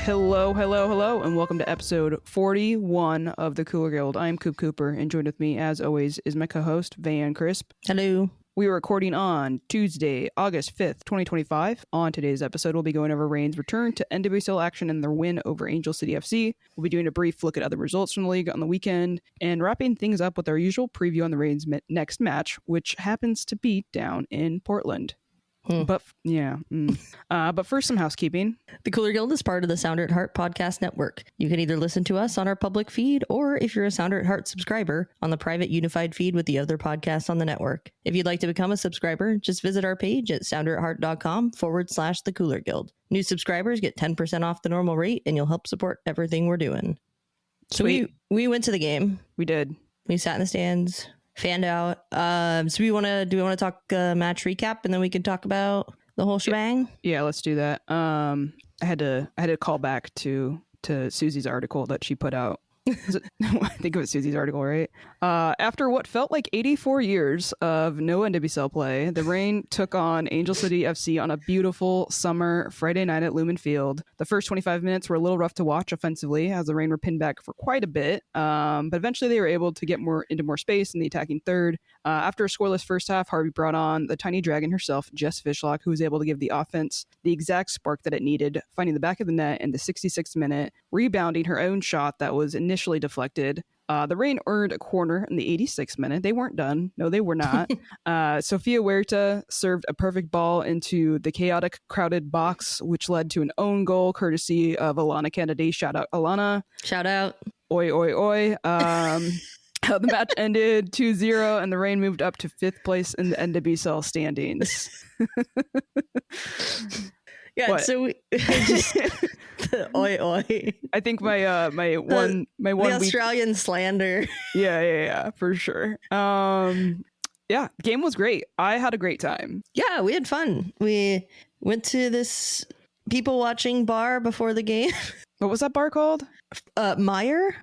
Hello, and welcome to episode 41 of the Cooler Guild. I'm Coop Cooper, and joined with me, as always, is my co-host, Van Crisp. Hello. We are recording on Tuesday, August 5th, 2025. On today's episode, we'll be going over Reign's return to NWSL action and their win over Angel City FC. We'll be doing a brief look at other results from the league on the weekend, and wrapping things up with our usual preview on the Reign's next match, which happens to be down in Portland. But first, some housekeeping. The Cooler Guild is part of the Sounder at Heart podcast network. You can either listen to us on our public feed, or if you're a Sounder at Heart subscriber, on the private unified feed with the other podcasts on the network. If you'd like to become a subscriber, just visit our page at sounderatheart.com/the Cooler Guild. New subscribers get 10% off the normal rate, and you'll help support everything we're doing. Sweet. So we went to the game. We did. We sat in the stands. Fanned out. So we want to talk match recap, and then we can talk about the whole shebang. Yeah, let's do that. I had to call back to Susie's article that she put out. I think it was Susie's article, right? After what felt like 84 years of no NWSL play, the Reign took on Angel City FC on a beautiful summer Friday night at Lumen Field. The first 25 minutes were a little rough to watch offensively, as the Reign were pinned back for quite a bit, but eventually they were able to get into more space in the attacking third. After a scoreless first half, Harvey brought on the tiny dragon herself, Jess Fishlock, who was able to give the offense the exact spark that it needed, finding the back of the net in the 66th minute, rebounding her own shot that was initially deflected. The Reign earned a corner in the 86th minute. They weren't done. No, they were not. Sofia Huerta served a perfect ball into the chaotic, crowded box, which led to an own goal courtesy of Alana Kennedy. Shout out, Alana. Shout out. Oi, oi, oi. The match ended 2-0, and the Reign moved up to 5th place in the NWSL standings. Yeah, what? so we just oi oi. I think my one Australian slander. Yeah, for sure. Yeah, game was great. I had a great time. Yeah, we had fun. We went to this people watching bar before the game. What was that bar called? Meyer?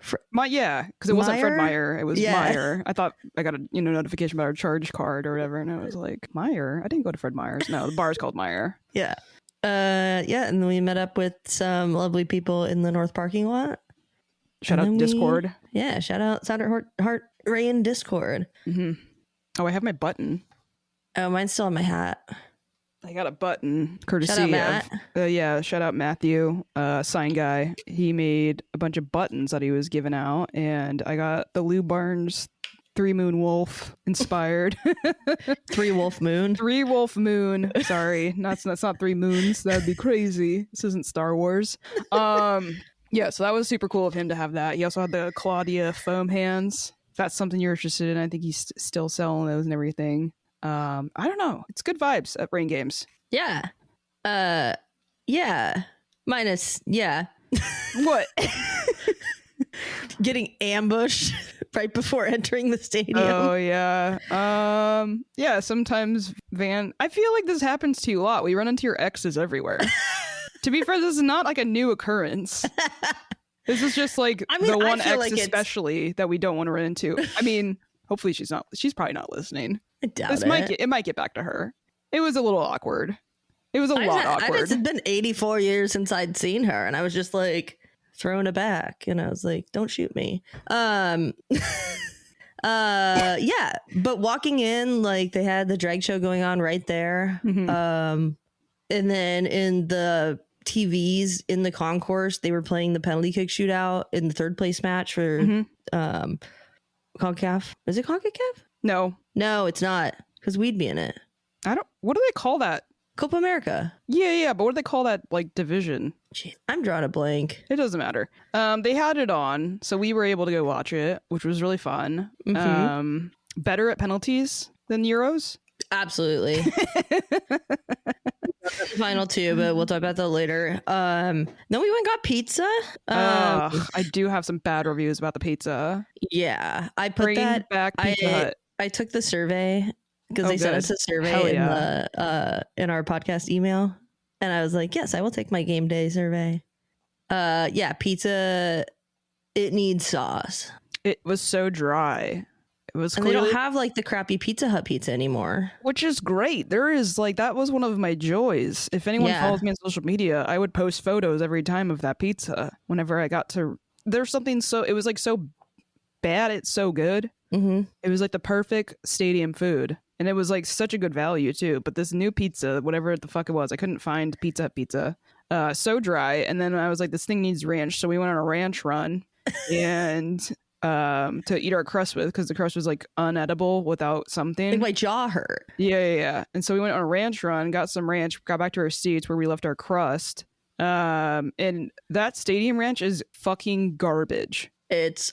Yeah, because it wasn't Fred Meyer. It was Yeah. Meyer. I thought I got a notification about our charge card or whatever, and I was like, Meyer? I didn't go to Fred Meyer's. No, the bar is called Meyer. Yeah. And then we met up with some lovely people in the North parking lot. Shout out Discord. Shout out Sounder Heart Reign Discord. Mm-hmm. Oh, I have my button. Oh, mine's still on my hat. I got a button courtesy Shout out Matt. of shout out Matthew, sign guy. He made a bunch of buttons that he was giving out, and I got the Lou Barnes 3 Moon Wolf inspired. 3 Wolf Moon. 3 Wolf Moon. Sorry, that's not 3 moons. That'd be crazy. This isn't Star Wars. Yeah, so that was super cool of him to have that. He also had the Claudia foam hands. If that's something you're interested in, I think he's still selling those and everything. I don't know. It's good vibes at Reign Games. Yeah. Yeah. Minus, yeah. What? Getting ambushed right before entering the stadium. Oh, yeah. Yeah, sometimes, Van, I feel like this happens to you a lot. We run into your exes everywhere. To be fair, this is not like a new occurrence. This is just like the one ex like especially that we don't want to run into. I mean, hopefully she's probably not listening. I doubt it. It might get back to her. It was a little awkward. It was a lot awkward. It's been 84 years since I'd seen her, and I was just like throwing it back, and I was like, don't shoot me. Yeah, but walking in, like, they had the drag show going on right there. Mm-hmm. And then in the TVs in the concourse, they were playing the penalty kick shootout in the 3rd place match for CONCACAF. Is it CONCACAF? No, it's not, because we'd be in it. What do they call that? Copa America. Yeah, but what do they call that, like, division? Jeez, I'm drawing a blank. It doesn't matter. They had it on, so we were able to go watch it, which was really fun. Mm-hmm. Better at penalties than Euros? Absolutely. Final 2, but we'll talk about that later. Then we went and got pizza. I do have some bad reviews about the pizza. Yeah, I put Bring that back Pizza Hut. I took the survey because they sent us a survey in our podcast email, and I was like, yes, I will take my game day survey. Yeah, pizza, it needs sauce. It was so dry. It was And clearly, they don't have like the crappy Pizza Hut pizza anymore. which is great. There is like, that was one of my joys. If anyone Yeah. follows me on social media, I would post photos every time of that pizza whenever I got to. There's something so, it was like so bad, it's so good. Mm-hmm. It was like the perfect stadium food. And it was like such a good value too. But this new pizza, whatever the fuck it was, I couldn't find Pizza Hut pizza. So dry. And then I was like, this thing needs ranch. So we went on a ranch run and to eat our crust with, because the crust was like unedible without something. Like my jaw hurt. Yeah. And so we went on a ranch run, got some ranch, got back to our seats where we left our crust. And that stadium ranch is fucking garbage. It's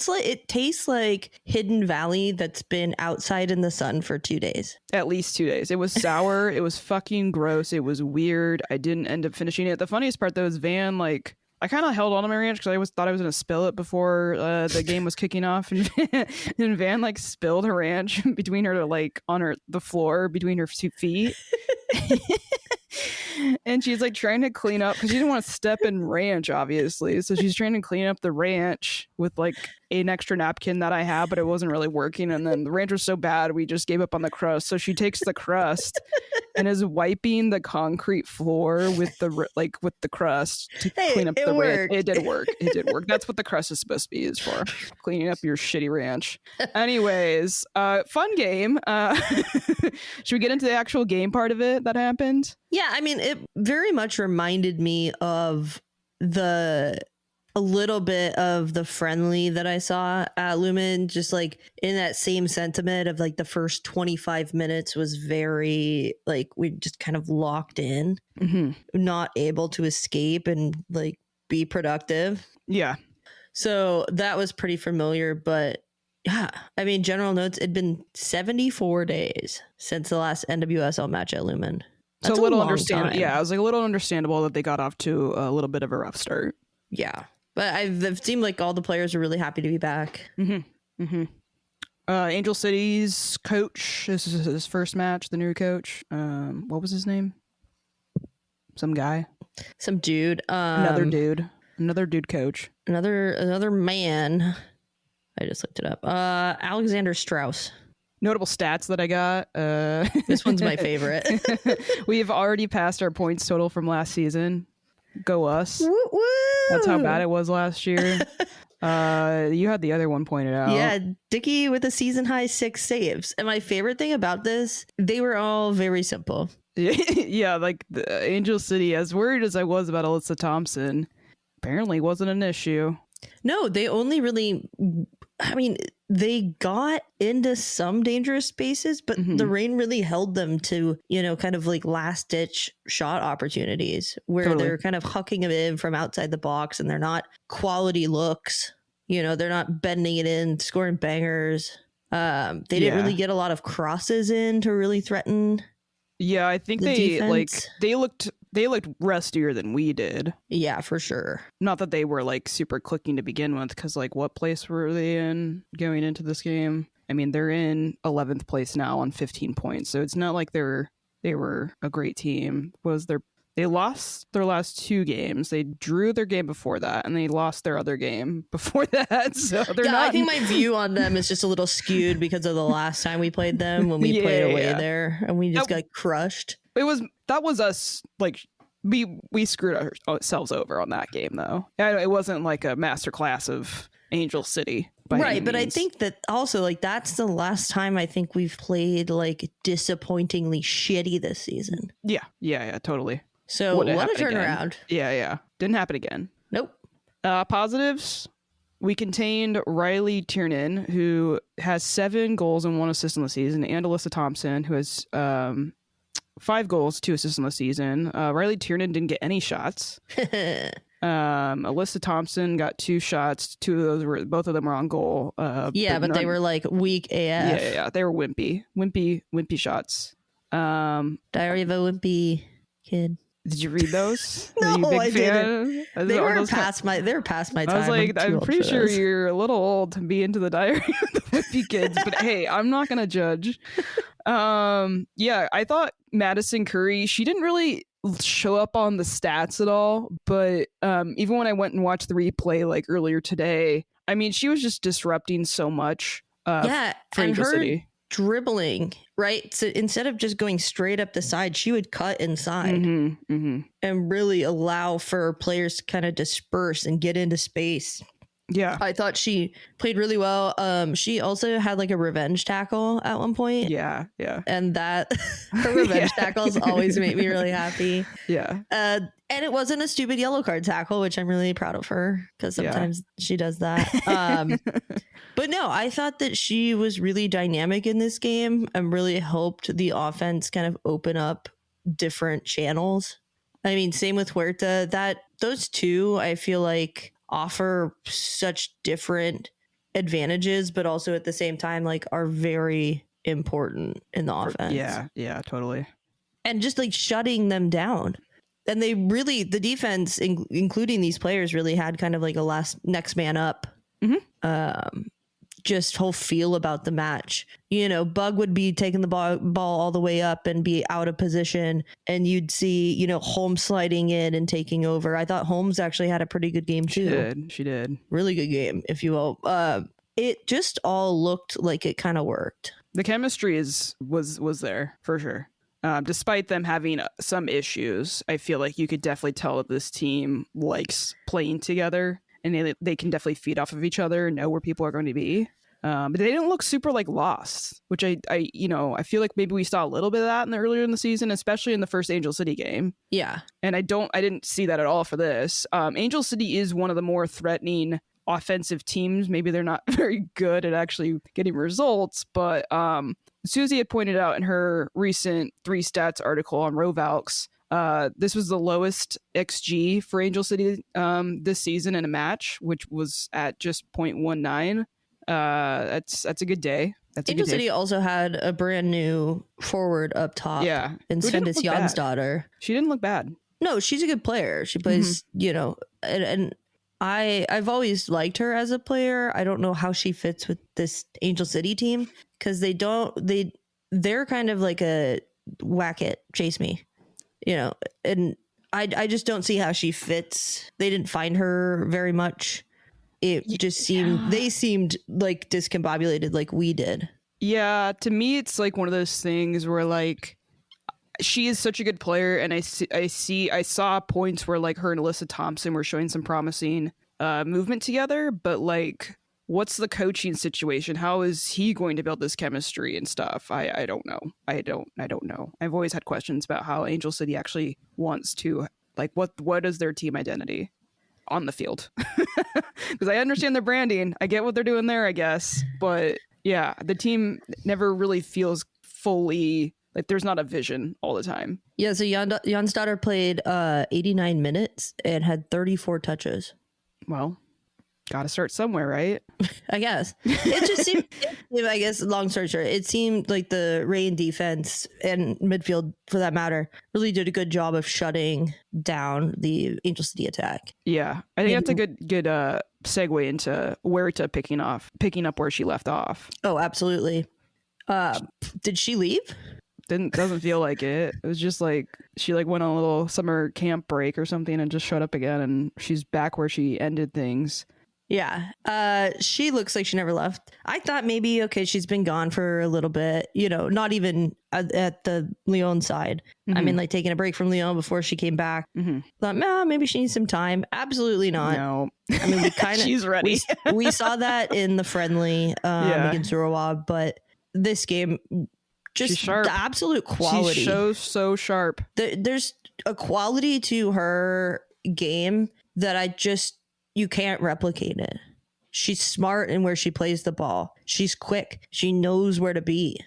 like, it tastes like Hidden Valley that's been outside in the sun for 2 days. At least 2 days. It was sour. It was fucking gross. It was weird. I didn't end up finishing it. The funniest part though is Van, like, I kind of held on to my ranch because I thought I was going to spill it before the game was kicking off. And Van like spilled her ranch between her, like on the floor between her 2 feet. And she's like trying to clean up because she didn't want to step in ranch, obviously. So she's trying to clean up the ranch with like an extra napkin that I had, but it wasn't really working. And then the ranch was so bad, we just gave up on the crust. So she takes the crust and is wiping the concrete floor with the crust to clean up the ranch. It did work. It did work. That's what the crust is supposed to be used for, cleaning up your shitty ranch. Anyways, fun game. Should we get into the actual game part of it that happened? Yeah, I mean, it very much reminded me of a little bit of the friendly that I saw at Lumen, just like in that same sentiment of like the first 25 minutes was very like we just kind of locked in, not able to escape and like be productive. Yeah. So that was pretty familiar, but yeah, I mean, general notes, it'd been 74 days since the last NWSL match at Lumen. So a little understandable. Yeah, I was like a little understandable that they got off to a little bit of a rough start. Yeah, but it seemed like all the players are really happy to be back. Angel City's coach. This is his first match. The new coach. What was his name? Some guy. Some dude. Another dude coach. Another man. I just looked it up. Alexander Strauss. Notable stats that I got. This one's my favorite. We've already passed our points total from last season. Go us. Woo, woo. That's how bad it was last year. You had the other one pointed out. Yeah, Dickey with a season high 6 saves. And my favorite thing about this, they were all very simple. Yeah, like the Angel City, as worried as I was about Alyssa Thompson, apparently wasn't an issue. No, they only really, I mean, they got into some dangerous spaces, but the Reign really held them to, kind of like last ditch shot opportunities where they're kind of hucking them in from outside the box and they're not quality looks. They're not bending it in, scoring bangers. They didn't really get a lot of crosses in to really threaten. Yeah, I think they looked rustier than we did. Yeah, for sure. Not that they were like super clicking to begin with, because like what place were they in going into this game? I mean, they're in 11th place now on 15 points, so it's not like they were a great team. They lost their last 2 games. They drew their game before that, and they lost their other game before that. So they're not. I think my view on them is just a little skewed because of the last time we played them when we played away there, and we just got crushed. That was us, like we screwed ourselves over on that game though. It wasn't like a masterclass of Angel City. Right, but I think that also like that's the last time I think we've played like disappointingly shitty this season. Yeah, totally. So what a turnaround. Again. Yeah. Didn't happen again. Nope. Positives. We contained Riley Tiernan, who has 7 goals and 1 assist on the season, and Alyssa Thompson, who has 5 goals, 2 assists on the season. Riley Tiernan didn't get any shots. Alyssa Thompson got 2 shots. Both of them were on goal. But they were like weak AF. Yeah. They were wimpy shots. Diary of a Wimpy Kid. Did you read those? No, I didn't. They were past my time. I was like, I'm pretty sure you're a little old to be into the Diary of the Wimpy Kids, but hey, I'm not gonna judge. I thought Madison Curry, she didn't really show up on the stats at all, but even when I went and watched the replay like earlier today, I mean, she was just disrupting so much Yeah, for and Angel her City. dribbling, right? So instead of just going straight up the side, she would cut inside and really allow for players to kind of disperse and get into space. Yeah. I thought she played really well. She also had like a revenge tackle at one point. Yeah. And that her revenge tackles always make me really happy. Yeah. And it wasn't a stupid yellow card tackle, which I'm really proud of her because sometimes she does that. But no, I thought that she was really dynamic in this game and really helped the offense kind of open up different channels. I mean, same with Huerta. Those two, I feel like, offer such different advantages, but also at the same time, like, are very important in the offense. Yeah, totally. And just like shutting them down. And they really, the defense, including these players, really had kind of like a next man up. Just whole feel about the match. You know, Bug would be taking the ball all the way up and be out of position, and you'd see, you know, Holmes sliding in and taking over. I thought Holmes actually had a pretty good game too. She did. Really good game, if you will. It just all looked like it kind of worked. The chemistry was there for sure. Despite them having some issues, I feel like you could definitely tell that this team likes playing together, and they can definitely feed off of each other, know where people are going to be. But they didn't look super like lost, which I feel like maybe we saw a little bit of that earlier in the season, especially in the first Angel City game. Yeah. And I didn't see that at all for this. Angel City is one of the more threatening offensive teams. Maybe they're not very good at actually getting results, but Susie had pointed out in her recent 3 stats article on Rovalx, this was the lowest XG for Angel City this season in a match, which was at just 0.19. That's a good day. Angel City also had a brand new forward up top. Yeah. And Svendis Jansdottir. She didn't look bad. No, she's a good player. She plays, you know, and I've always liked her as a player. I don't know how she fits with this Angel City team because they're kind of like a whack it, chase me, you know, and I just don't see how she fits. They didn't find her very much. It just seemed they seemed like discombobulated like we did. Yeah, to me it's like one of those things where like she is such a good player, and I saw points where like her and Alyssa Thompson were showing some promising movement together, but like what's the coaching situation? How is he going to build this chemistry and stuff? I don't know. I don't know. I've always had questions about how Angel City actually wants to, like, what is their team identity on the field? Because I understand their branding. I get what they're doing there, I guess. But yeah, the team never really feels fully like there's not a vision all the time. Yeah, so Jansdottir played 89 minutes and had 34 touches. Well, got to start somewhere, right? I guess. It just seemed, I guess, long story short, it seemed like the Reign defense and midfield, for that matter, really did a good job of shutting down the Angel City attack. Yeah, I think that's a good segue into Huerta picking up where she left off. Oh, absolutely. Did she leave? Doesn't feel like it. It was just like she like went on a little summer camp break or something and just showed up again, and she's back where she ended things. Yeah. She looks like she never left. I thought maybe, okay, she's been gone for a little bit, you know, not even at the Lyon side. I mean, like taking a break from Lyon before she came back. Thought, maybe she needs some time. Absolutely not. No. I mean, we kind of she's ready. we saw that in the friendly against Urawa, but this game, just the absolute quality. She shows so sharp. There's a quality to her game that you can't replicate it. She's smart in where she plays the ball. She's quick. She knows where to be.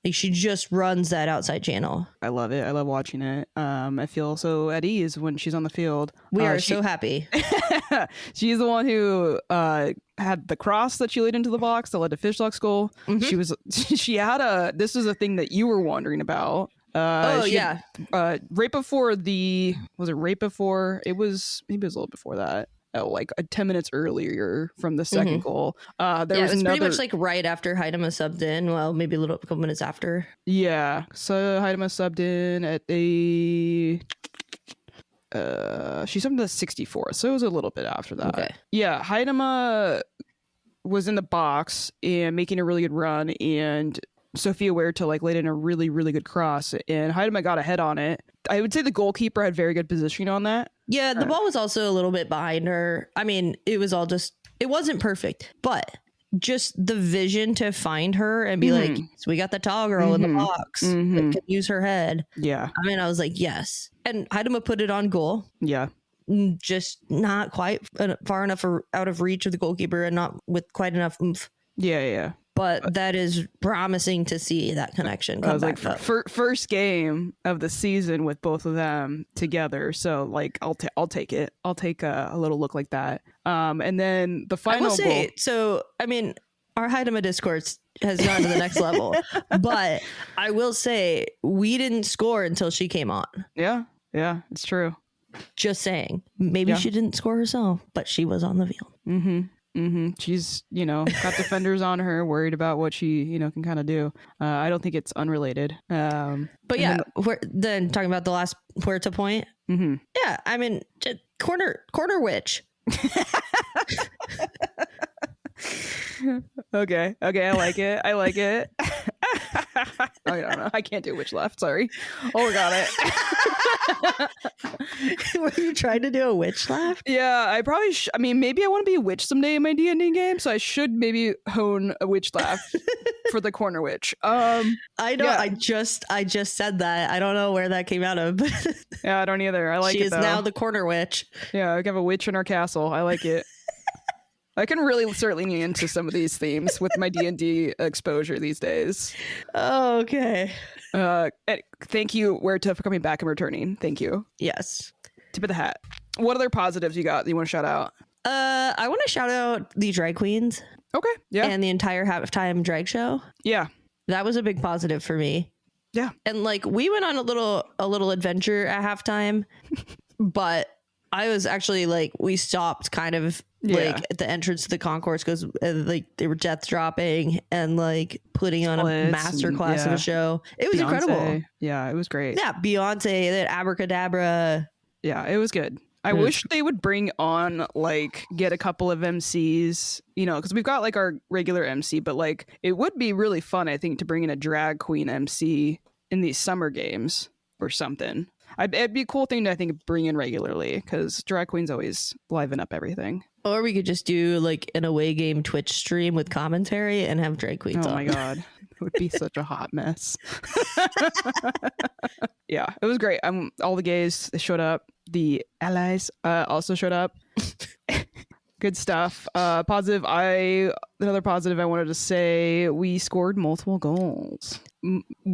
Like, she just runs that outside channel. I love it. I love watching it. I feel so at ease when she's on the field. We are so happy. She's the one who had the cross that she laid into the box that led to Fishlock's goal. She had this is a thing that you were wondering about. Right before it was maybe a little before that. Like 10 minutes earlier from the second goal. It was pretty much like right after Heidema subbed in. Well, maybe a couple minutes after. Yeah. So Heidema subbed in at she subbed at 64. So it was a little bit after that. Okay. Yeah. Heidema was in the box and making a really good run, and Sophia Huerta like laid in a really, really good cross, and Heidema got ahead on it. I would say the goalkeeper had very good positioning on that. Yeah, the ball was also a little bit behind her. I mean, it wasn't perfect, but just the vision to find her and be like, so we got the tall girl in the box that can use her head. Yeah. I mean, I was like, yes. And Heidema put it on goal. Yeah. Just not quite far enough out of reach of the goalkeeper and not with quite enough oomph. Yeah. But that is promising to see that connection come back up. First game of the season with both of them together. So like, I'll take it. I'll take a little look like that. And then the final I will say, goal. so, I mean, our Heidema discourse has gone to the next level, but I will say we didn't score until she came on. Yeah, it's true. Just saying. Maybe she didn't score herself, but she was on the field. She's, got defenders on her, worried about what she, can kind of do. I don't think it's unrelated. But yeah, then talking about the last Huerta point. Yeah, I mean, corner witch. Okay, I like it. I don't know. I can't do witch left. Sorry. Oh, we got it. Were you trying to do a witch laugh? Yeah, I probably. I mean, maybe I want to be a witch someday in my D&D game, so I should maybe hone a witch laugh for the corner witch. I know. Yeah. I just said that. I don't know where that came out of. Yeah, I don't either. I like she it. She is though. now the corner witch. Yeah, we have a witch in our castle. I like it. I can really start leaning into some of these themes with my D&D exposure these days. Oh, okay. Thank you, Huerta, for coming back and returning. Thank you. Yes. Tip of the hat. What other positives you got that you want to shout out? I want to shout out the drag queens. Okay. Yeah. And the entire halftime drag show. Yeah. That was a big positive for me. Yeah. And like we went on a little adventure at halftime, but I was actually like, we stopped kind of like at the entrance to the concourse because like they were death dropping and like putting on a master class of a show. It was incredible. Yeah, it was great. Yeah, Beyonce, that abracadabra. Yeah, it was good. I wish they would bring on like get a couple of MCs, because we've got like our regular MC, but like it would be really fun, I think, to bring in a drag queen MC in these summer games or something. It'd be a cool thing to, I think, bring in regularly because drag queens always liven up everything. Or we could just do like an away game Twitch stream with commentary and have drag queens on. Oh my God. It would be such a hot mess. Yeah, it was great. All the gays, they showed up. The allies also showed up. Good stuff. Another positive I wanted to say, we scored multiple goals.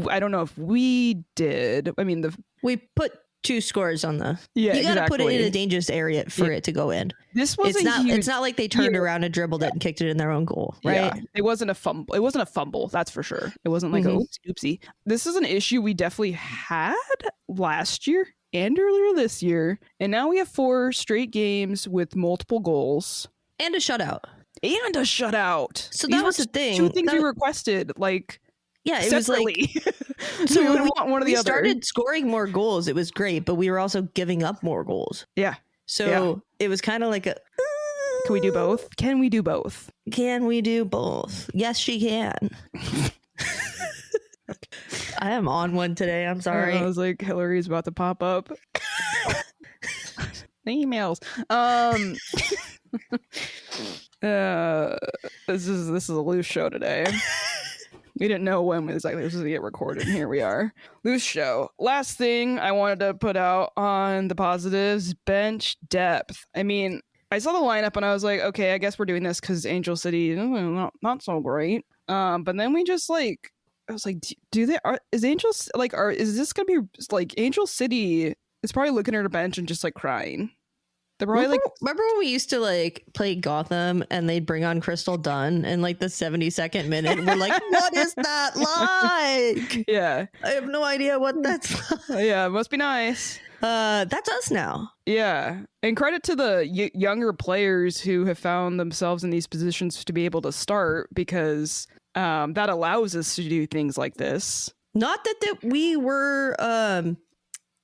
I don't know if we did. I mean, we put 2 scores on the. Yeah, you gotta put it in a dangerous area for it to go in. This was it's not like they turned around and dribbled it and kicked it in their own goal, right? Yeah, it wasn't a fumble. That's for sure. It wasn't like a oopsie. This is an issue we definitely had last year and earlier this year, and now we have 4 straight games with multiple goals and a shutout. So that was the thing. 2 things we requested, like. Yeah, it separately. was like so we would want one or the other. We started scoring more goals. It was great, but we were also giving up more goals. Yeah. So it was kind of like a. Can we do both? Can we do both? Yes, she can. I am on one today. I'm sorry. I was like, Hillary's about to pop up. Emails. This is a loose show today. We didn't know when exactly this was going to get recorded, and here we are. Loose show. Last thing I wanted to put out on the positives, bench depth. I mean, I saw the lineup and I was like, okay, I guess we're doing this because Angel City, not so great. But then we just like, I was like, is this going to be like Angel City is probably looking at her bench and just like crying. They're probably remember when we used to like play Gotham and they'd bring on Crystal Dunn in like the 72nd minute? We're like, what is that like? Yeah, I have no idea what that's like. Yeah, it must be nice. That's us now. Yeah, and credit to the younger players who have found themselves in these positions to be able to start, because that allows us to do things like this. Not that we were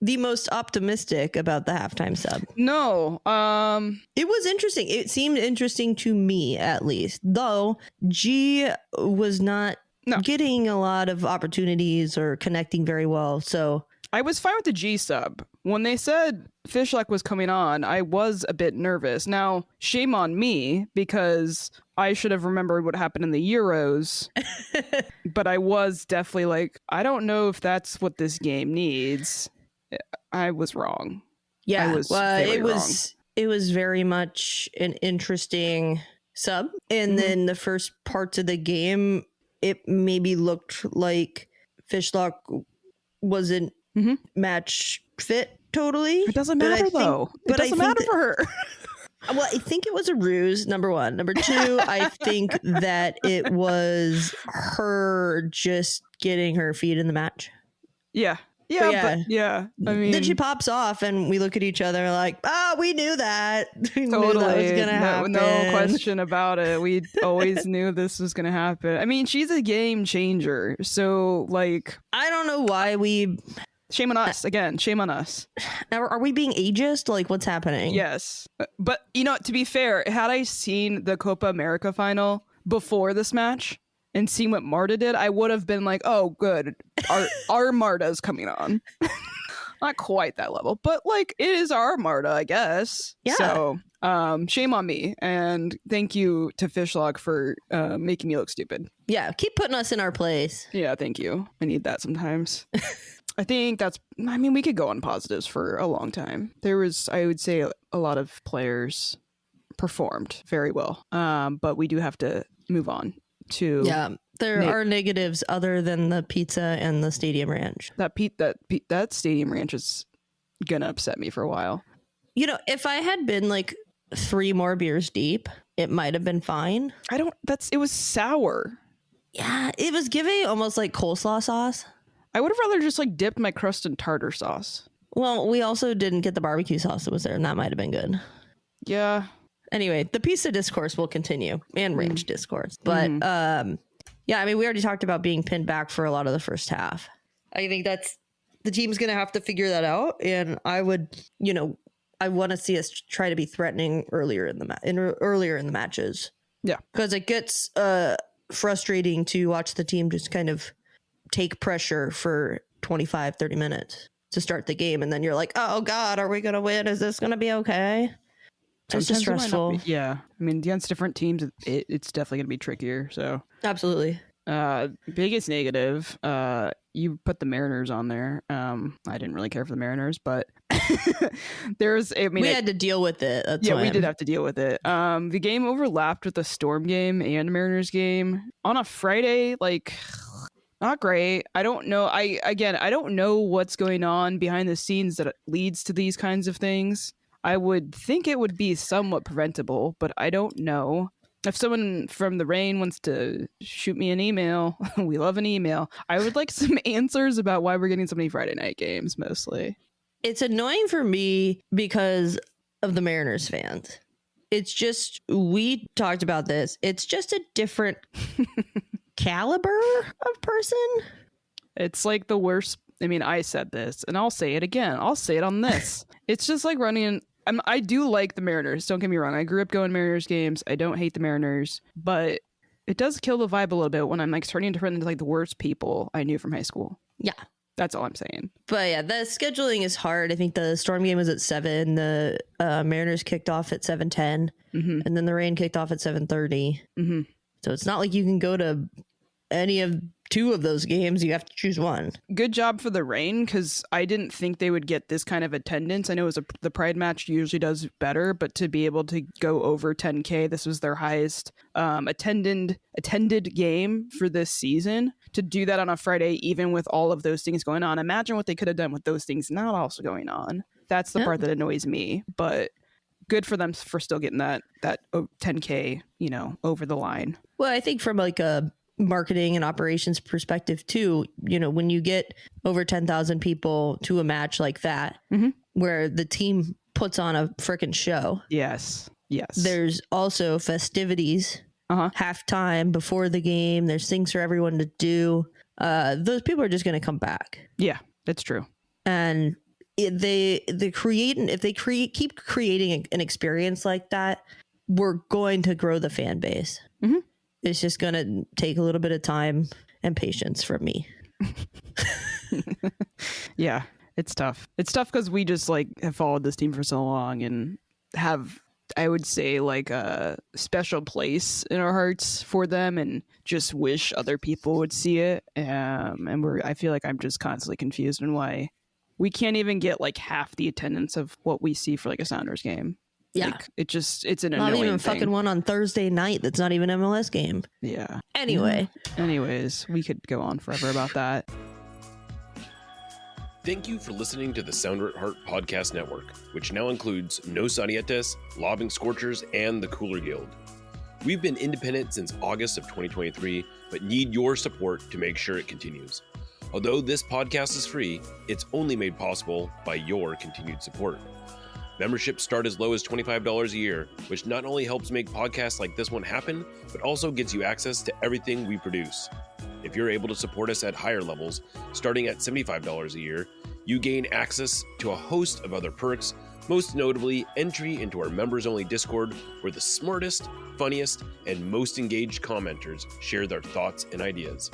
the most optimistic about the halftime sub. No. It was interesting. It seemed interesting to me, at least. Though G was not getting a lot of opportunities or connecting very well. So I was fine with the G sub. When they said Fishlock was coming on, I was a bit nervous. Now, shame on me, because I should have remembered what happened in the Euros. But I was definitely like, I don't know if that's what this game needs. I was wrong. Yeah, wrong. It was very much an interesting sub. And then the first parts of the game, it maybe looked like Fishlock wasn't match fit totally. It doesn't matter though. It doesn't matter for her. Well, I think it was a ruse, number one. Number two, I think that it was her just getting her feet in the match. Yeah. I mean, then she pops off and we look at each other like, oh, we knew that. We totally. knew that was going to happen. No question about it. We always knew this was going to happen. I mean, she's a game changer. So, like, I don't know why we... Shame on us. Again, shame on us. Are we being ageist? Like, what's happening? Yes. But, you know, to be fair, had I seen the Copa America final before this match and seen what Marta did, I would have been like, oh, good. Our Marta's coming on. Not quite that level, but, like, it is our Marta, I guess. Yeah. So, shame on me. And thank you to Fishlock for making me look stupid. Yeah, keep putting us in our place. Yeah, thank you. I need that sometimes. I think we could go on positives for a long time. There was, I would say, a lot of players performed very well. But we do have to move on to... Yeah, there are negatives other than the pizza and the stadium ranch. That stadium ranch is gonna upset me for a while. You know, if I had been like 3 more beers deep, it might have been fine. It was sour. Yeah, it was giving almost like coleslaw sauce. I would have rather just like dipped my crust in tartar sauce. Well, we also didn't get the barbecue sauce that was there, and that might have been good. Yeah. Anyway, the pizza discourse will continue, and ranch discourse. But yeah, I mean, we already talked about being pinned back for a lot of the first half. I think that's the team's going to have to figure that out, and I would, I want to see us try to be threatening earlier in the matches. Yeah, because it gets frustrating to watch the team just kind of take pressure for 25-30 minutes to start the game, and then you're like, oh god, are we gonna win? Is this gonna be okay? It's just stressful. Yeah, I mean, against different teams, it's definitely gonna be trickier. So absolutely. Biggest negative, you put the Mariners on there. I didn't really care for the Mariners, but we had to deal with it. We did have to deal with it. The game overlapped with the Storm game and Mariners game on a Friday. Like, not great. I don't know. I don't know what's going on behind the scenes that leads to these kinds of things. I would think it would be somewhat preventable, but I don't know. If someone from the Reign wants to shoot me an email, we love an email. I would like some answers about why we're getting so many Friday night games, mostly. It's annoying for me because of the Mariners fans. It's just, we talked about this. It's just a different caliber of person. It's like the worst. I mean, I said this and I'll say it again. I'll say it on this. It's just like running. I do like the Mariners. Don't get me wrong. I grew up going Mariners games. I don't hate the Mariners, but it does kill the vibe a little bit when I'm like starting to turn into like the worst people I knew from high school. Yeah. That's all I'm saying. But yeah, the scheduling is hard. I think the Storm game was at 7. The Mariners kicked off at 7:10, and then the Reign kicked off at 7:30. So it's not like you can go to any of 2 of those games. You have to choose one. Good job for the Reign, because I didn't think they would get this kind of attendance. I know the Pride match usually does better, but to be able to go over 10K, this was their highest attended game for this season. To do that on a Friday, even with all of those things going on, imagine what they could have done with those things not also going on. That's the part that annoys me, but good for them for still getting that 10K, over the line. Well, I think from like a marketing and operations perspective too, when you get over 10,000 people to a match like that, where the team puts on a freaking show. Yes. There's also festivities, halftime, before the game. There's things for everyone to do. Those people are just going to come back. Yeah, that's true. And if they keep creating an experience like that, we're going to grow the fan base. Mm-hmm. It's just going to take a little bit of time and patience from me. Yeah, it's tough. It's tough because we just like have followed this team for so long and have, I would say, like a special place in our hearts for them, and just wish other people would see it. And I feel like I'm just constantly confused on why we can't even get like half the attendance of what we see for like a Sounders game. Yeah, like, it's an not annoying even thing. fucking one on Thursday night. That's not even an MLS game. Yeah. Anyway. Anyways, we could go on forever about that. Thank you for listening to the Sounder at Heart Podcast Network, which now includes No Sarietes, Lobbing Scorchers, and the Cooler Guild. We've been independent since August of 2023, but need your support to make sure it continues. Although this podcast is free, it's only made possible by your continued support. Memberships start as low as $25 a year, which not only helps make podcasts like this one happen, but also gets you access to everything we produce. If you're able to support us at higher levels, starting at $75 a year, you gain access to a host of other perks, most notably entry into our members-only Discord, where the smartest, funniest, and most engaged commenters share their thoughts and ideas.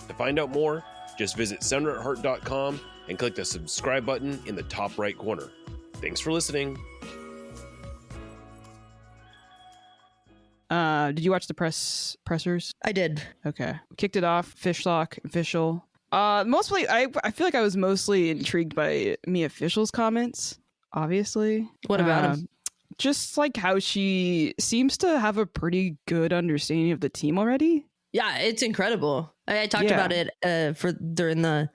To find out more, just visit sounderatheart.com and click the subscribe button in the top right corner. Thanks for listening. Did you watch the pressers? I did. Okay. Kicked it off. Fishlock official. Mostly, I feel like I was mostly intrigued by Mia Official's comments, obviously. What about him? Just like how she seems to have a pretty good understanding of the team already. Yeah, it's incredible. I talked about it during the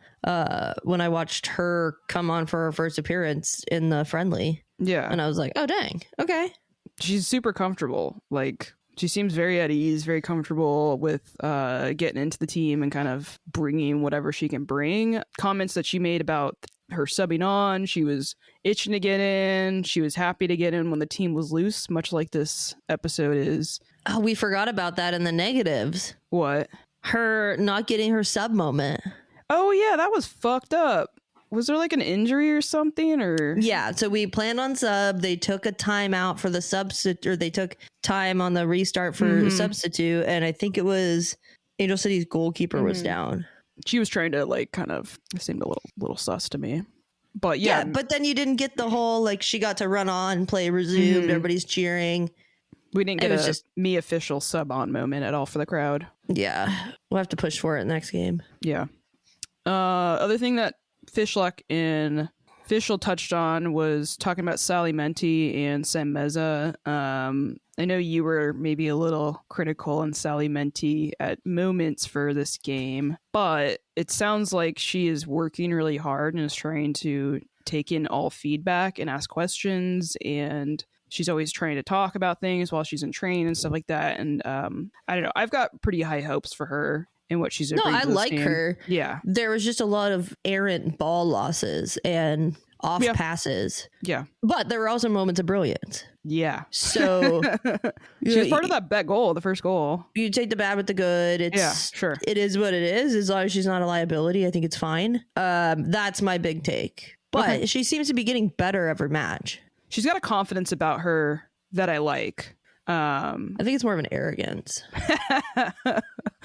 when I watched her come on for her first appearance in the friendly. Yeah. And I was like, oh, dang. Okay. She's super comfortable. Like, she seems very at ease, very comfortable with getting into the team and kind of bringing whatever she can bring. Comments that she made about her subbing on, she was itching to get in. She was happy to get in when the team was loose, much like this episode is. Oh, we forgot about that in the negatives. What? Her not getting her sub moment. Oh, yeah, that was fucked up. Was there like an injury or something? Or yeah, so we planned on sub. They took a timeout for the substitute, or they took time on the restart for substitute, and I think it was Angel City's goalkeeper was down. She was trying to like kind of, it seemed a little sus to me. But yeah, but then you didn't get the whole like she got to run on, play resumed, everybody's cheering. We didn't get a me official sub on moment at all for the crowd. Yeah, we'll have to push for it next game. Yeah. Other thing that Fishlock and Official touched on was talking about Sally Menti and Sam Meza. I know you were maybe a little critical on Sally Menti at moments for this game, but it sounds like she is working really hard and is trying to take in all feedback and ask questions, and she's always trying to talk about things while she's in training and stuff like that. And I don't know, I've got pretty high hopes for her and what she's doing. No, I like her. Yeah. There was just a lot of errant ball losses and off passes. Yeah. But there were also moments of brilliance. Yeah. So she was part of that goal, the first goal. You take the bad with the good. Sure. It is what it is. As long as she's not a liability, I think it's fine. That's my big take. But she seems to be getting better every match. She's got a confidence about her that I like. I think it's more of an arrogance,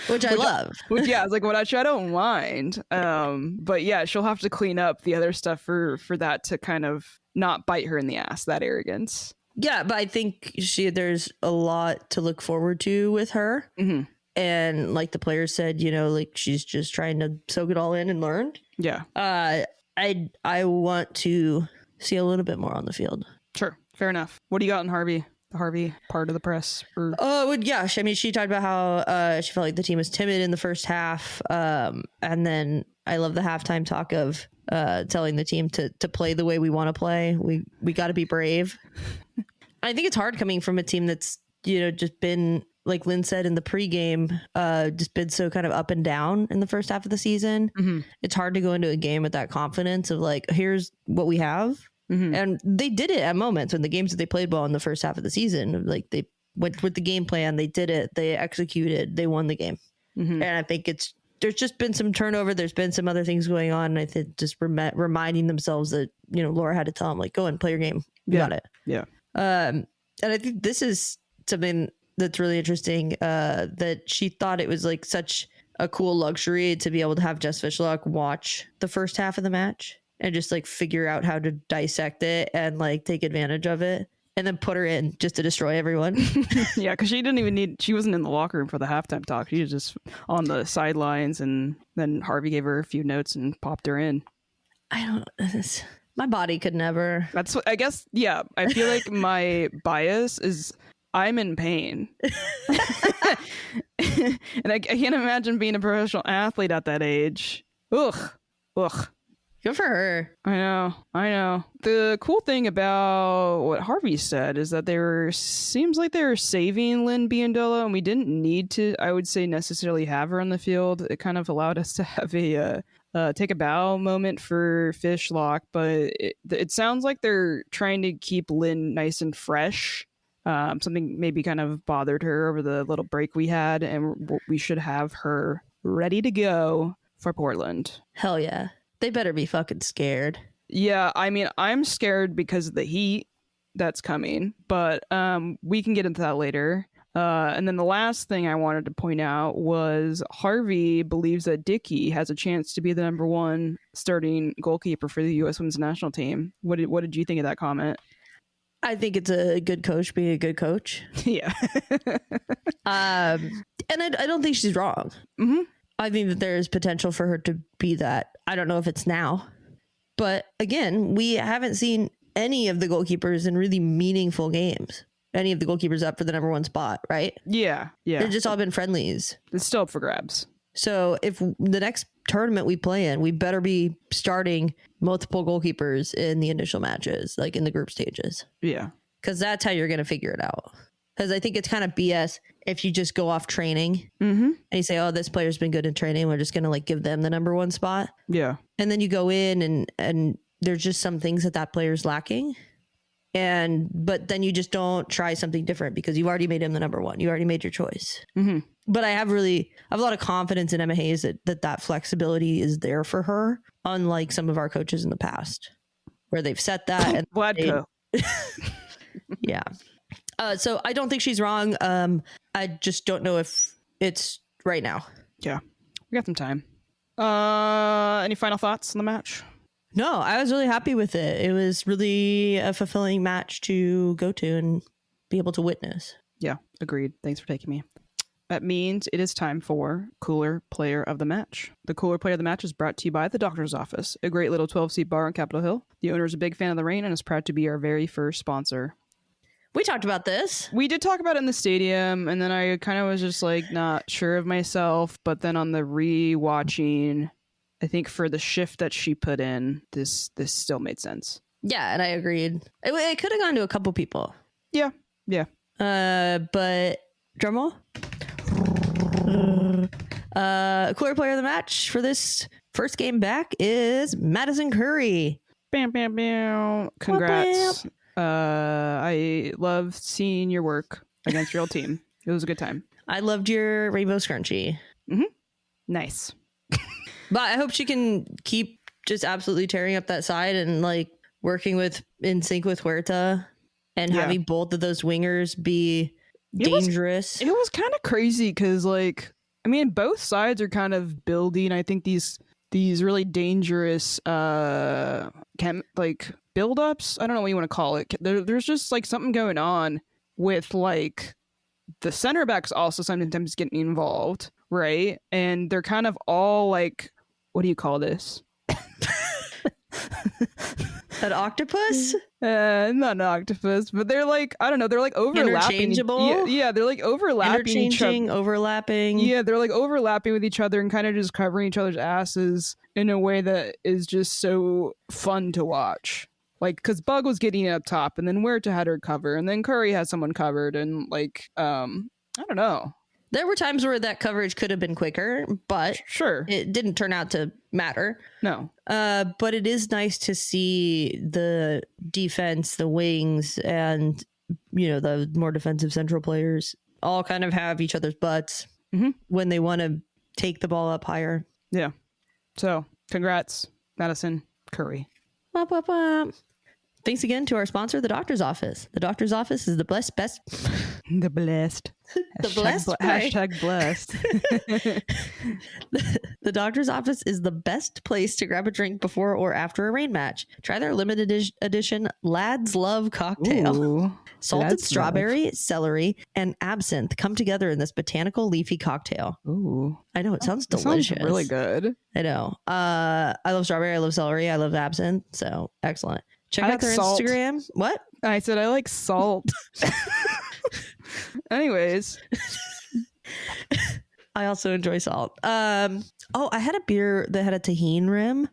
which I love. I was like, I don't mind. But yeah, she'll have to clean up the other stuff for that to kind of not bite her in the ass, that arrogance. Yeah, but I think there's a lot to look forward to with her. Mm-hmm. And like the players said, like she's just trying to soak it all in and learn. Yeah. I want to see a little bit more on the field. Sure. Fair enough. What do you got in Harvey? The Harvey part of the press? I mean, she talked about how she felt like the team was timid in the first half. And then I love the halftime talk of telling the team to play the way we want to play. We got to be brave. I think it's hard coming from a team that's, just been, like Lynn said in the pregame, just been so kind of up and down in the first half of the season. Mm-hmm. It's hard to go into a game with that confidence of like, here's what we have. Mm-hmm. And they did it at moments when the games that they played well in the first half of the season, like they went with the game plan, they did it, they executed, they won the game. Mm-hmm. And I think it's there's just been some turnover. There's been some other things going on. And I think just reminding themselves that, Laura had to tell them, like, go and play your game. You got it. Yeah. And I think this is something that's really interesting, that she thought it was like such a cool luxury to be able to have Jess Fishlock watch the first half of the match and just like figure out how to dissect it and like take advantage of it and then put her in just to destroy everyone. Yeah, because she wasn't in the locker room for the halftime talk. She was just on the sidelines, and then Harvey gave her a few notes and popped her in. My body could never. That's what I guess. Yeah, I feel like my bias is I'm in pain. And I can't imagine being a professional athlete at that age. Ugh. Good for her. I know. The cool thing about what Harvey said is that seems like they were saving Lynn Biondolo, and we didn't need to, I would say, necessarily have her on the field. It kind of allowed us to have a take a bow moment for Fishlock, but it sounds like they're trying to keep Lynn nice and fresh. Something maybe kind of bothered her over the little break we had, and we should have her ready to go for Portland. Hell yeah. They better be fucking scared. Yeah, I mean, I'm scared because of the heat that's coming, but we can get into that later. And then the last thing I wanted to point out was Harvey believes that Dickey has a chance to be the number one starting goalkeeper for the U.S. Women's National Team. What did you think of that comment? I think it's a good coach being a good coach. Yeah. And I don't think she's wrong. Mm-hmm. I think that there is potential for her to be that. I don't know if it's now. But again, we haven't seen any of the goalkeepers in really meaningful games. Any of the goalkeepers up for the number one spot, right? Yeah. They've just all been friendlies. It's still up for grabs. So if the next tournament we play in, we better be starting multiple goalkeepers in the initial matches, like in the group stages. Yeah. Because that's how you're going to figure it out. Because I think it's kind of BS if you just go off training and you say, oh, this player's been good in training, we're just going to like give them the number one spot. Yeah. And then you go in and there's just some things that player's lacking. But then you just don't try something different because you've already made him the number one. You already made your choice. Mm-hmm. But I have a lot of confidence in Emma Hayes that flexibility is there for her, unlike some of our coaches in the past where they've set that. And Vladko. Yeah. So I don't think she's wrong. I just don't know if it's right now. Yeah. We got some time. Any final thoughts on the match? No, I was really happy with it. It was really a fulfilling match to go to and be able to witness. Yeah, agreed. Thanks for taking me. That means it is time for Cooler Player of the Match. The Cooler Player of the Match is brought to you by The Doctor's Office, a great little 12-seat bar on Capitol Hill. The owner is a big fan of the Reign and is proud to be our very first sponsor. We talked about this. We did talk about it in the stadium, and then I kind of was just like not sure of myself, but then on the re-watching, I think for the shift that she put in, this still made sense. Yeah, and I agreed. It could have gone to a couple people. Yeah. But drumroll. Cooler Player of the Match for this first game back is Madison Curry. Bam, bam, bam. Congrats. Bam. I love seeing your work against your old team. It was a good time. I loved your rainbow scrunchie. Mm-hmm. Nice. But I hope she can keep just absolutely tearing up that side and like working in sync with Huerta and having both of those wingers be dangerous. It was kind of crazy because, like, I mean, both sides are kind of building, I think, these really dangerous build-ups. I don't know what you want to call it. There's just like something going on with like the center backs also sometimes getting involved, right? And they're kind of all like, what do you call this? An octopus? Not an octopus, but they're like, I don't know, they're like overlapping. Interchangeable? Yeah, they're like overlapping each other. Overlapping. Yeah, they're like overlapping with each other and kind of just covering each other's asses in a way that is just so fun to watch. Like, because Bug was getting up top, and then Huerta had her cover, and then Curry had someone covered, and like, I don't know. There were times where that coverage could have been quicker, but sure, it didn't turn out to matter. No. But it is nice to see the defense, the wings, and, you know, the more defensive central players all kind of have each other's butts when they want to take the ball up higher. Yeah. So congrats, Madison Curry. Wop, wop, wop. Thanks again to our sponsor, the Doctor's Office. The Doctor's Office is the best. The blessed. The blessed. Hashtag blessed. The Doctor's Office is the best place to grab a drink before or after a rain match. Try their limited edition Lads Love cocktail. Ooh, Salted strawberry, celery, and absinthe come together in this botanical leafy cocktail. Ooh. I know, it sounds That delicious. sounds really good. I know. I love strawberry, I love celery, I love absinthe. So excellent. Check I out like their salt. Instagram. What? I said I like salt. Anyways. I also enjoy salt. I had a beer that had a tahini rim.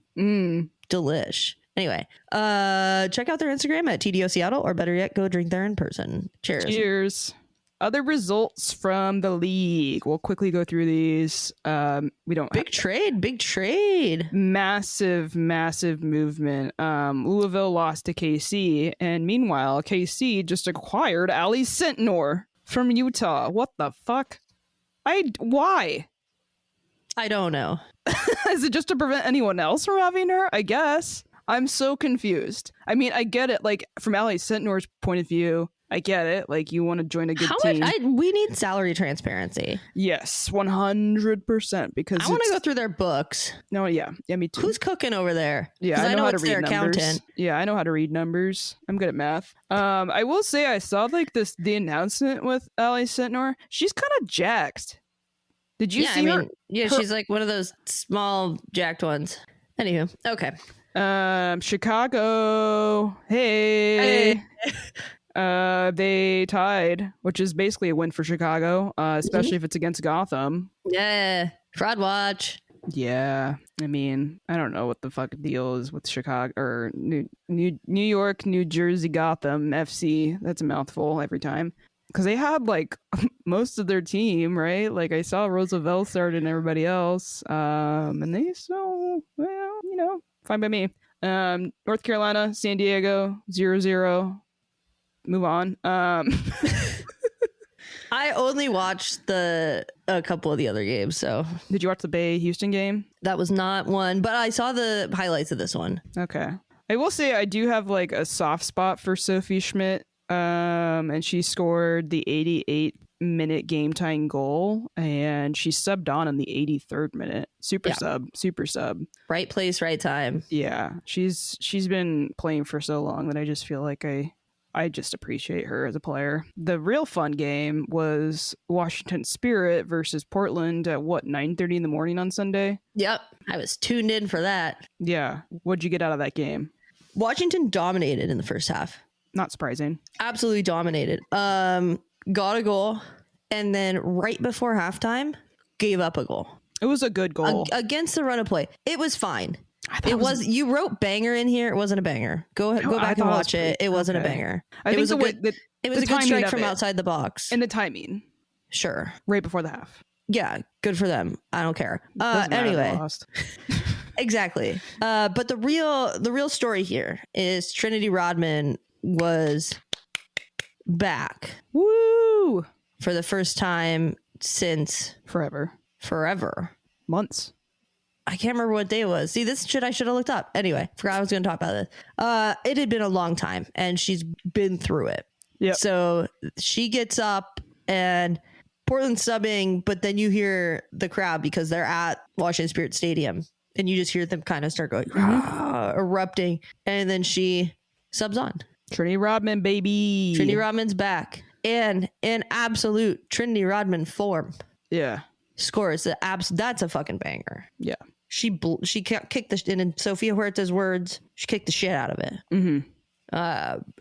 Delish. Anyway, check out their Instagram at TDO Seattle, or better yet, go drink there in person. Cheers. Cheers. Other results from the league. We'll quickly go through these. We don't Big trade. Massive movement. Louisville lost to KC, and meanwhile, KC just acquired Ali Sentnor from Utah. What the fuck? Why? I don't know. Is it just to prevent anyone else from having her? I guess. I'm so confused. I mean, I get it. Like, from Ali Sentnor's point of view, I get it. Like, you want to join a good team. We need salary transparency. Yes, 100%. Because I want to go through their books. No, yeah, me too. Who's cooking over there? Yeah, I know how to read numbers. Accountant. Yeah, I know how to read numbers. I'm good at math. I will say I saw like the announcement with Ali Sentnor. She's kind of jacked. Did you see her? Yeah, she's like one of those small jacked ones. Anywho, okay. Chicago. Hey. They tied, which is basically a win for Chicago, especially if it's against Gotham. Yeah, fraud watch. Yeah, I mean, I don't know what the fuck deal is with Chicago or New York, New Jersey, Gotham FC. That's a mouthful every time because they had like most of their team, right? Like I saw Roosevelt start and everybody else, and they still, well, you know, fine by me. North Carolina, San Diego, 0-0. Move on. I only watched a couple of the other games. So did you watch the Bay Houston game? That was not one, but I saw the highlights of this one. Okay. I will say I do have like a soft spot for Sophie Schmidt. And she scored the 88-minute game tying goal, and she subbed on in the 83rd minute. Super sub. Right place, right time. Yeah. She's been playing for so long that I just feel like I just appreciate her as a player. The real fun game was Washington Spirit versus Portland at 9:30 in the morning on Sunday. Yep. I was tuned in for that. Yeah. What'd you get out of that game? Washington dominated in the first half. Not surprising. Absolutely dominated. Got a goal, and then right before halftime, gave up a goal. It was a good goal. Against the run of play. It was fine. It was you wrote banger in here. It wasn't a banger. Go back and watch it. It wasn't a banger. It was a good strike from outside the box. And the timing. Sure. Right before the half. Yeah, good for them. I don't care. Anyway. Exactly. But the real story here is Trinity Rodman was back. Woo! For the first time since forever. Months. I can't remember what day it was. See, this shit I should have looked up. Anyway, forgot I was going to talk about this. It had been a long time, and she's been through it. Yeah. So she gets up, and Portland's subbing, but then you hear the crowd because they're at Washington Spirit Stadium, and you just hear them kind of start going, erupting, and then she subs on. Trinity Rodman, baby. Trinity Rodman's back. And in absolute Trinity Rodman form. Yeah. Scores. That's a fucking banger. Yeah. She kicked the shit, in Sofia Huerta's words, she kicked the shit out of it. Mm-hmm.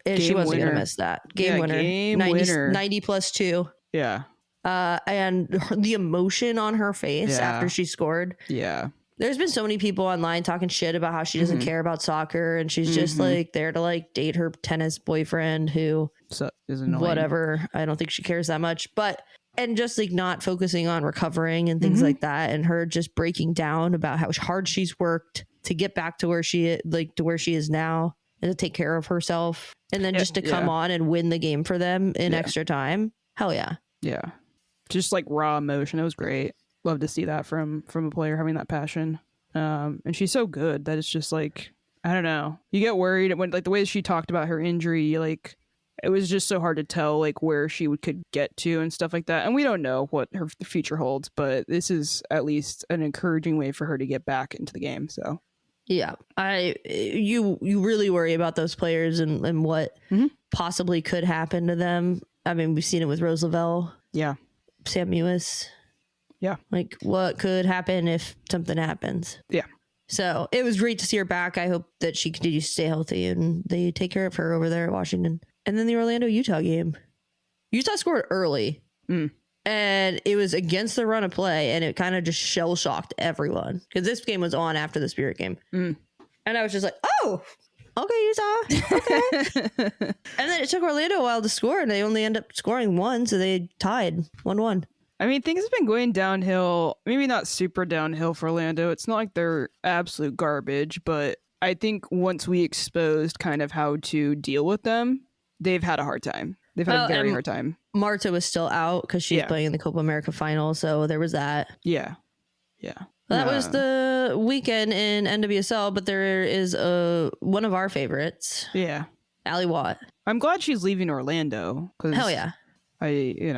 And she wasn't going to miss that. Game winner. 90+2. Yeah. And the emotion on her face after she scored. Yeah. There's been so many people online talking shit about how she doesn't care about soccer, and she's just like there to like date her tennis boyfriend who is annoying. Whatever. I don't think she cares that much, and just like not focusing on recovering and things like that, and her just breaking down about how hard she's worked to get back to where she is now and to take care of herself, and then just to come on and win the game for them in extra time. Hell yeah. Yeah. Just like raw emotion. It was great. love to see that from a player having that passion. And she's so good that it's just like, I don't know. You get worried when like the way she talked about her injury, like it was just so hard to tell like where she could get to and stuff like that. And we don't know what her future holds, but this is at least an encouraging way for her to get back into the game. So yeah, you really worry about those players and what possibly could happen to them. I mean, we've seen it with Rose Lavelle. Yeah. Sam Mewis. Yeah. Like what could happen if something happens. Yeah. So it was great to see her back. I hope that she continues to stay healthy and they take care of her over there at Washington. And then the Orlando-Utah game. Utah scored early. And it was against the run of play. And it kind of just shell-shocked everyone. Because this game was on after the Spirit game. And I was just like, oh, okay, Utah. Okay. And then it took Orlando a while to score. And they only end up scoring one. So they tied 1-1. I mean, things have been going downhill, maybe not super downhill for Orlando. It's not like they're absolute garbage, but I think once we exposed kind of how to deal with them, they've had a hard time. They've had a very hard time. Marta was still out because she's playing in the Copa America final, so there was that. Yeah. Yeah. That was the weekend in NWSL, but there is one of our favorites. Yeah. Allie Watt. I'm glad she's leaving Orlando. Hell yeah. I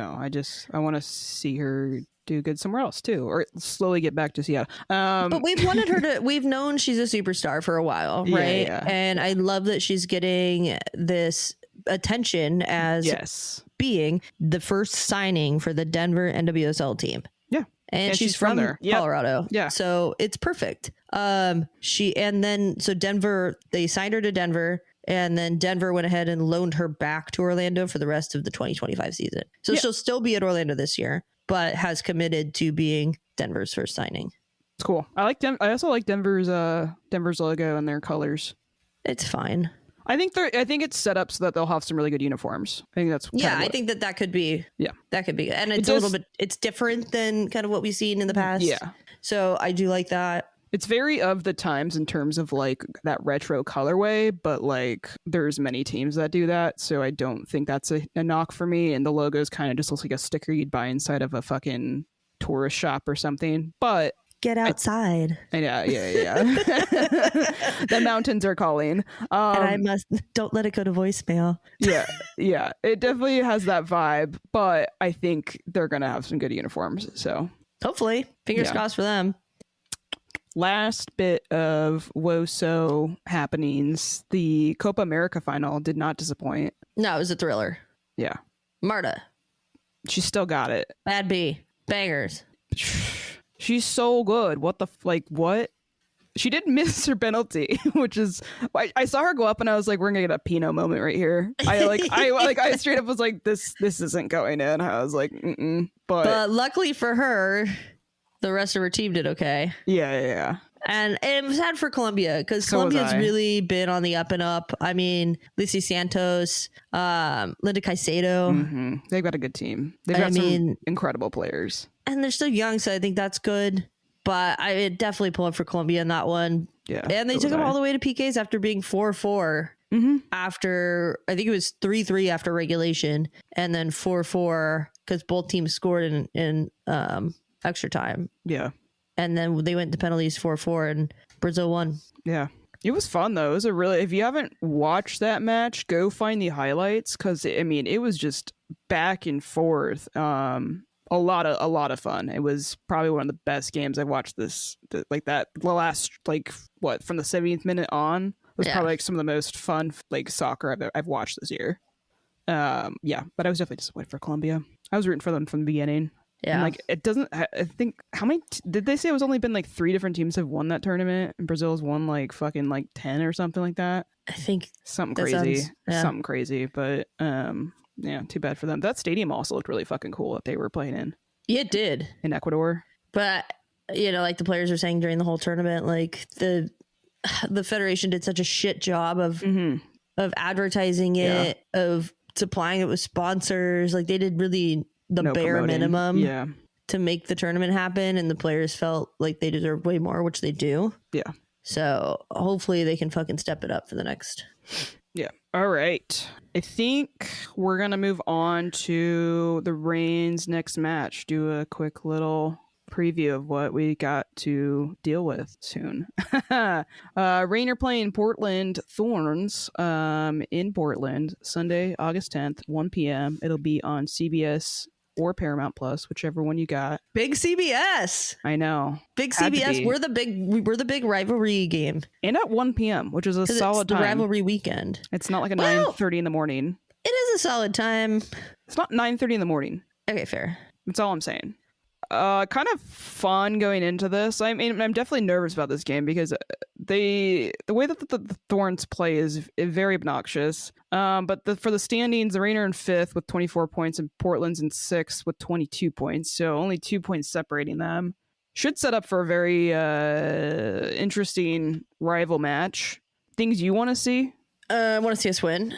want to see her do good somewhere else too, or slowly get back to Seattle. But we've wanted her to, we've known she's a superstar for a while, right? Yeah. And I love that she's getting this attention as being the first signing for the Denver NWSL team. Yeah. And she's from there. Colorado. Yeah. So it's perfect. So Denver, they signed her to Denver. And then Denver went ahead and loaned her back to Orlando for the rest of the 2025 season. So she'll still be at Orlando this year, but has committed to being Denver's first signing. It's cool. I also like Denver's logo and their colors. It's fine. I think it's set up so that they'll have some really good uniforms. I think that's I think that could be. Yeah, that could be. And it's a little bit. It's different than kind of what we've seen in the past. Yeah. So I do like that. It's very of the times in terms of like that retro colorway, but like there's many teams that do that. So I don't think that's a knock for me. And the logo's kind of just looks like a sticker you'd buy inside of a fucking tourist shop or something. But get outside. Yeah. The mountains are calling. And don't let it go to voicemail. Yeah. It definitely has that vibe, but I think they're going to have some good uniforms. So hopefully, fingers crossed for them. Last bit of WOSO happenings. The Copa America final did not disappoint. No, it was a thriller. Yeah. Marta. She still got it. Bad B. Bangers. She's so good. What? She did miss her penalty, which is I saw her go up and I was like, we're gonna get a Pinot moment right here. I straight up was like, this isn't going in. I was like, but luckily for her, the rest of her team did okay. Yeah. And it was sad for Colombia because Colombia's really been on the up and up. I mean, Lucy Santos, Linda Caicedo. They've got a good team. They've got some incredible players. And they're still young, so I think that's good. But I would definitely pull up for Colombia in that one. Yeah. And they took them all the way to PKs after being 4-4. After, I think it was 3-3 after regulation. And then 4-4 because both teams scored in extra time. Yeah. And then they went to penalties 4-4 and Brazil won. Yeah. It was fun though. It was if you haven't watched that match, go find the highlights because it was just back and forth. A lot of fun. It was probably one of the best games I've watched the last from the 70th minute on was probably like some of the most fun like soccer I've watched this year. But I was definitely disappointed for Colombia. I was rooting for them from the beginning. Yeah. And like it doesn't. I think how many did they say it was only been like 3 different teams have won that tournament and Brazil's won like fucking like 10 or something like that. I think something crazy. Something crazy, but yeah, too bad for them. That stadium also looked really fucking cool that they were playing in. Yeah, it did. In Ecuador. But, like the players were saying during the whole tournament, like the Federation did such a shit job of advertising it, of supplying it with sponsors. Like they did really the bare minimum to make the tournament happen. And the players felt like they deserved way more, which they do. Yeah. So hopefully they can fucking step it up for the next. Yeah. All right. I think we're going to move on to the Reign's next match. Do a quick little preview of what we got to deal with soon. Reign are playing Portland Thorns in Portland, Sunday, August 10th, 1 p.m. It'll be on CBS or Paramount Plus, whichever one you got. Big CBS. I know. Big Had to CBS. be. We're the big rivalry game. And at 1 p.m., which is a solid it's the time. rivalry weekend. It's not like a Well, 9:30 in the morning. It is a solid time. It's not 9:30 in the morning. Okay, fair. That's all I'm saying. Kind of fun going into this. I mean, I'm definitely nervous about this game because the way that the Thorns play is very obnoxious. But for the standings, the Reign are in 5th with 24 points and Portland's in 6th with 22 points. So only 2 points separating them. Should set up for a very interesting rival match. Things you want to see? I want to see us win.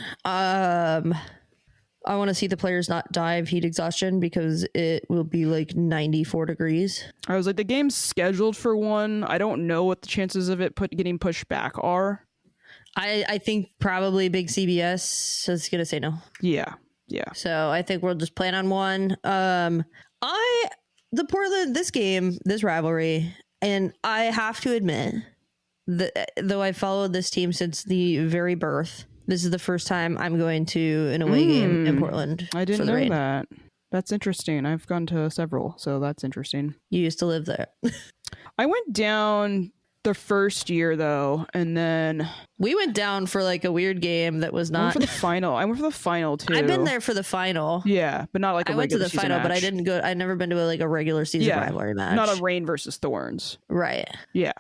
I want to see the players not die of heat exhaustion because it will be like 94 degrees. I was like, the game's scheduled for 1. I don't know what the chances of it getting pushed back are. I think probably big CBS is going to say no. Yeah. So I think we'll just plan on 1. This rivalry, and I have to admit that though I followed this team since the very birth, this is the first time I'm going to an away game in Portland. I didn't for the know Reign. that. That's interesting. I've gone to several, so that's interesting. You used to live there. I went down the first year, though, and then... We went down for like a weird game that was I went not... for the final. I went for the final, too. I've been there for the final. Yeah, but not like a I went to regular the final, season but I match. didn't go... I'd never been to a regular season rivalry match. Not a Reign versus Thorns. Right. Yeah.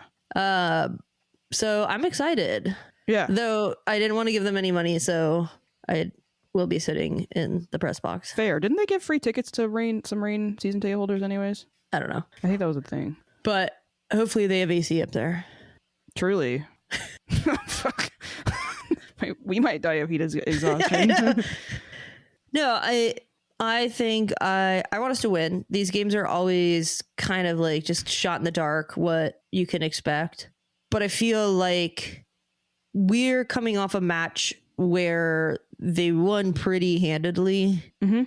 So I'm excited. Yeah. Though I didn't want to give them any money, so I will be sitting in the press box. Fair. Didn't they give free tickets to some Reign season ticket holders anyways? I don't know. I think that was a thing. But hopefully they have AC up there. Truly. Fuck. We might die of heat exhaustion. No, I think I want us to win. These games are always kind of like just shot in the dark, what you can expect. But I feel like we're coming off a match where they won pretty handedly. Mm-hmm.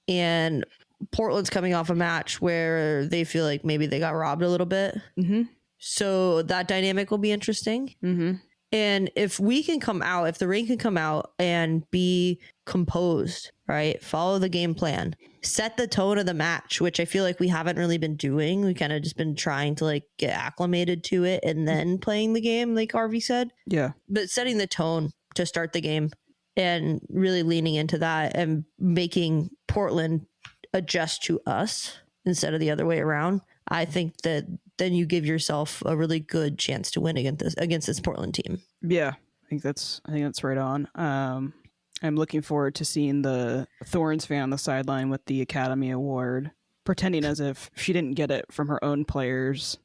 And Portland's coming off a match where they feel like maybe they got robbed a little bit. Mm-hmm. So that dynamic will be interesting. Mm-hmm. And if we can come out, if the Reign can come out and be composed, right? Follow the game plan, set the tone of the match, which I feel like we haven't really been doing. We kind of just been trying to like get acclimated to it and then playing the game, like Harvey said. Yeah. But setting the tone to start the game and really leaning into that and making Portland adjust to us instead of the other way around. I think that then you give yourself a really good chance to win against this Portland team. Yeah, I think that's right on. I'm looking forward to seeing the Thorns fan on the sideline with the Academy Award, pretending as if she didn't get it from her own players.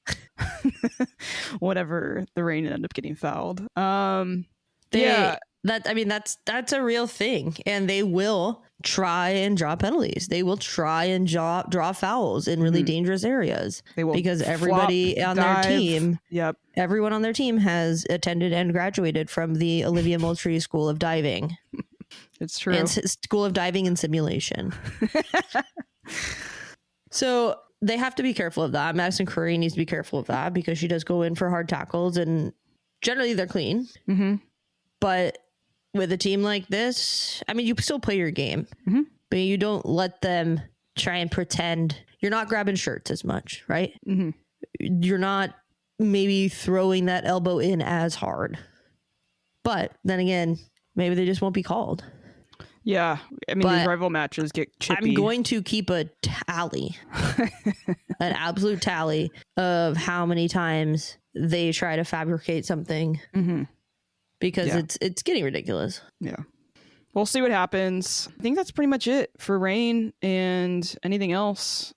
Whatever, the Reign ended up getting fouled. That's a real thing, and they will try and draw penalties. They will try and draw fouls in really dangerous areas. They will, because everybody on their team, everyone on their team has attended and graduated from the Olivia Moultrie School of Diving. It's true. And School of Diving and Simulation. So they have to be careful of that. Madison Curry needs to be careful of that because she does go in for hard tackles, and generally they're clean. Mm-hmm. But with a team like this, I mean, you still play your game, but you don't let them try and pretend. You're not grabbing shirts as much, right? Mm-hmm. You're not maybe throwing that elbow in as hard. But then again, maybe they just won't be called. Yeah. I mean, these rival matches get chippy. I'm going to keep a tally, an absolute tally of how many times they try to fabricate something. Mm-hmm. Because it's getting ridiculous. Yeah. We'll see what happens. I think that's pretty much it for Reign. And anything else?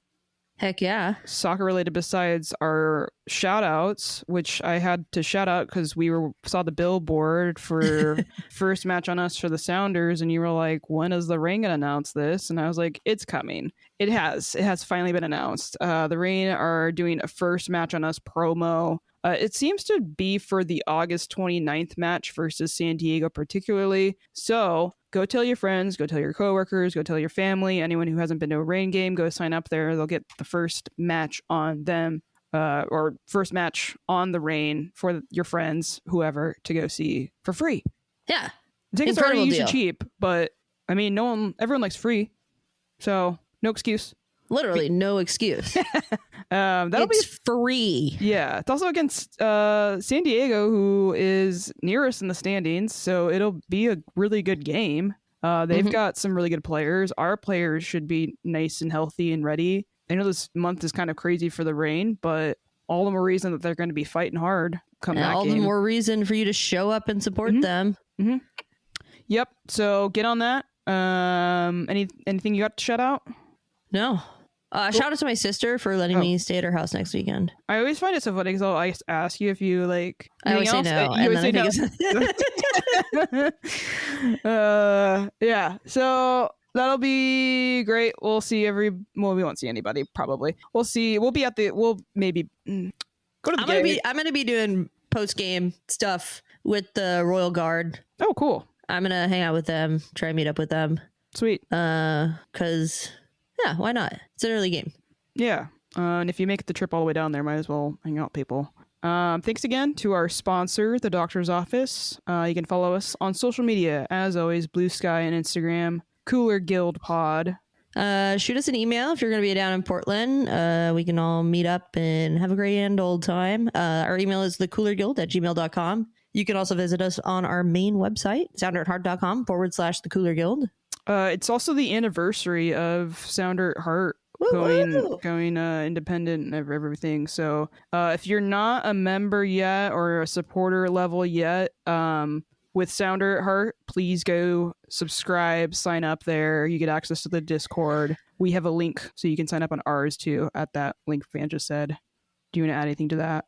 Heck yeah. Soccer related besides our shout outs, which I had to shout out because we saw the billboard for first match on us for the Sounders. And you were like, when is the Reign going to announce this? And I was like, it's coming. It has finally been announced. The Reign are doing a first match on us promo It seems to be for the August 29th match versus San Diego particularly. So go tell your friends, go tell your coworkers, go tell your family, anyone who hasn't been to a Reign game, go sign up there. They'll get the first match on them, or first match on the Reign for your friends, whoever, to go see for free. Yeah. Tickets are already Incredible usually deal. cheap, but I mean, everyone likes free. So no excuse. Literally no excuse. That'll It's be free. Yeah, it's also against San Diego, who is nearest in the standings, so it'll be a really good game. They've got some really good players. Our players should be nice and healthy and ready. I know this month is kind of crazy for the Reign, but all the more reason that they're going to be fighting hard come And that all game. the more reason for you to show up and support them. Yep, so get on that. Anything you got to shout out? No. Shout out to my sister for letting me stay at her house next weekend. I always find it so funny because I'll ask you if you like. I always say no, and then I think it's... Yeah, so that'll be great. We'll see we won't see anybody probably. We'll see. We'll maybe go to the game. I'm gonna be doing post game stuff with the Royal Guard. Oh, cool. I'm gonna hang out with them, try and meet up with them. Sweet. Cause yeah, why not? It's an early game. Yeah. And if you make the trip all the way down there, might as well hang out with people. Thanks again to our sponsor, the Doctor's Office. You can follow us on social media, as always, Bluesky and Instagram, Cooler Guild Pod. Shoot us an email if you're going to be down in Portland. We can all meet up and have a grand old time. Our email is thecoolerguild@gmail.com. You can also visit us on our main website, sounderheart.com/the Cooler Guild. It's also the anniversary of Sounder at Heart going independent and everything. So if you're not a member yet or a supporter level yet with Sounder at Heart, please go subscribe, sign up there. You get access to the Discord. We have a link so you can sign up on ours too at that link Van just said. Do you want to add anything to that?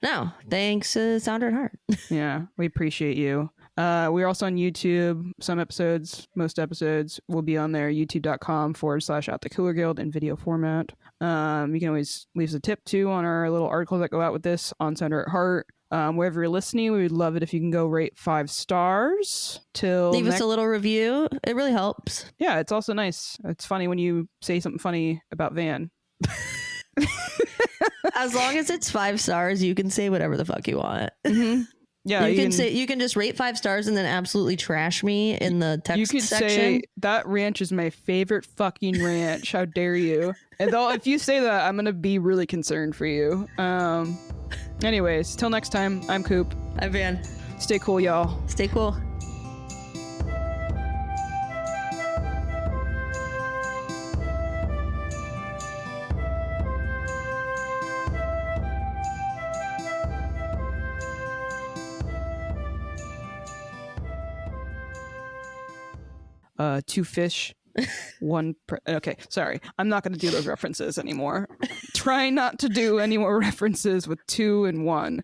No, thanks, Sounder at Heart. Yeah, we appreciate you. We're also on YouTube. Some episodes, most episodes will be on there. youtube.com/@thecoolerguild in video format. You can always leave us a tip too on our little articles that go out with this on Sounder at Heart. Wherever you're listening, we would love it if you can go rate 5 stars. Leave us a little review. It really helps. Yeah, it's also nice. It's funny when you say something funny about Van. As long as it's 5 stars, you can say whatever the fuck you want. Yeah, you can just rate 5 stars and then absolutely trash me in the text you could section. Say that ranch is my favorite fucking ranch. How dare you? And if you say that, I'm gonna be really concerned for you. Anyways, till next time, I'm Coop. I'm Van. Stay cool, y'all. Stay cool. Two fish, one. Okay, sorry. I'm not going to do those references anymore. Try not to do any more references with 2 and 1.